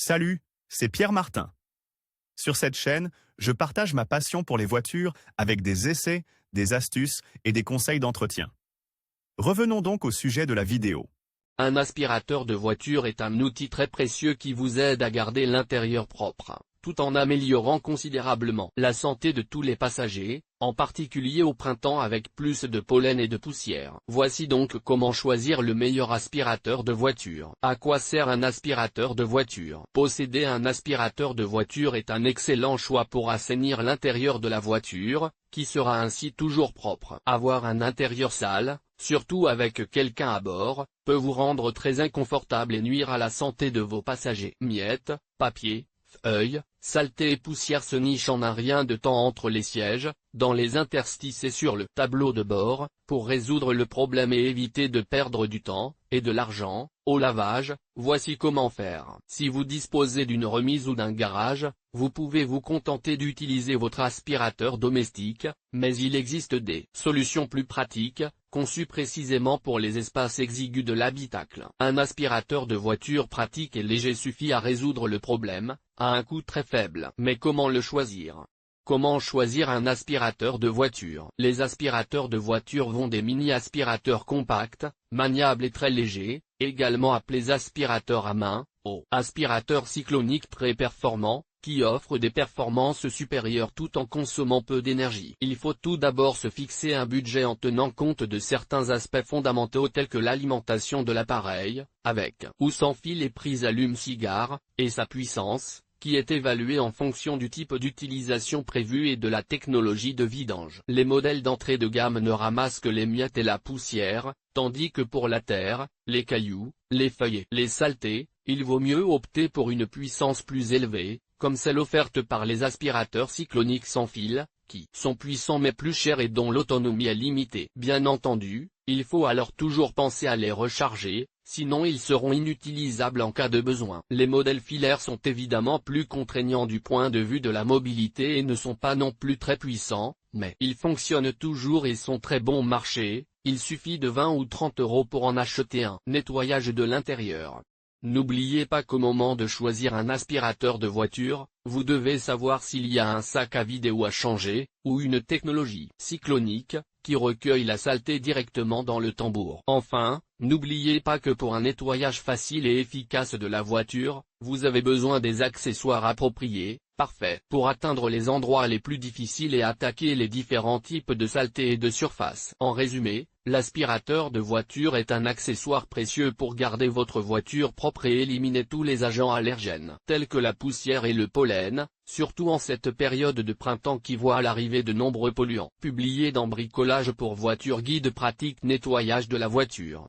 Salut, c'est Pierre Martin. Sur cette chaîne, je partage ma passion pour les voitures avec des essais, des astuces et des conseils d'entretien. Revenons donc au sujet de la vidéo. Un aspirateur de voiture est un outil très précieux qui vous aide à garder l'intérieur propre, tout en améliorant considérablement la santé de tous les passagers, en particulier au printemps avec plus de pollen et de poussière. Voici donc comment choisir le meilleur aspirateur de voiture. À quoi sert un aspirateur de voiture? Posséder un aspirateur de voiture est un excellent choix pour assainir l'intérieur de la voiture, qui sera ainsi toujours propre. Avoir un intérieur sale, surtout avec quelqu'un à bord, peut vous rendre très inconfortable et nuire à la santé de vos passagers. Miettes, papier, feuilles, saleté et poussière se nichent en un rien de temps entre les sièges, dans les interstices et sur le tableau de bord. Pour résoudre le problème et éviter de perdre du temps, et de l'argent, au lavage, voici comment faire. Si vous disposez d'une remise ou d'un garage, vous pouvez vous contenter d'utiliser votre aspirateur domestique, mais il existe des solutions plus pratiques, conçues précisément pour les espaces exigus de l'habitacle. Un aspirateur de voiture pratique et léger suffit à résoudre le problème, à un coût très faible. Mais comment le choisir? Comment choisir un aspirateur de voiture? Les aspirateurs de voiture vont des mini-aspirateurs compacts, maniables et très légers, également appelés aspirateurs à main, ou aspirateurs cycloniques très performants, qui offrent des performances supérieures tout en consommant peu d'énergie. Il faut tout d'abord se fixer un budget en tenant compte de certains aspects fondamentaux tels que l'alimentation de l'appareil, avec ou sans fil et prise allume-cigare, et sa puissance, qui est évaluée en fonction du type d'utilisation prévu et de la technologie de vidange. Les modèles d'entrée de gamme ne ramassent que les miettes et la poussière, tandis que pour la terre, les cailloux, les feuilles et les saletés, il vaut mieux opter pour une puissance plus élevée, comme celle offerte par les aspirateurs cycloniques sans fil, qui sont puissants mais plus chers et dont l'autonomie est limitée. Bien entendu, il faut alors toujours penser à les recharger, sinon ils seront inutilisables en cas de besoin. Les modèles filaires sont évidemment plus contraignants du point de vue de la mobilité et ne sont pas non plus très puissants, mais ils fonctionnent toujours et sont très bon marché. Il suffit de 20 ou 30 € pour en acheter un. Nettoyage de l'intérieur. N'oubliez pas qu'au moment de choisir un aspirateur de voiture, vous devez savoir s'il y a un sac à vider ou à changer, ou une technologie cyclonique, qui recueille la saleté directement dans le tambour. Enfin, n'oubliez pas que pour un nettoyage facile et efficace de la voiture, vous avez besoin des accessoires appropriés, parfaits pour atteindre les endroits les plus difficiles et attaquer les différents types de saleté et de surface. En résumé, l'aspirateur de voiture est un accessoire précieux pour garder votre voiture propre et éliminer tous les agents allergènes, tels que la poussière et le pollen, surtout en cette période de printemps qui voit l'arrivée de nombreux polluants. Publié dans Bricolage pour voiture, guide pratique nettoyage de la voiture.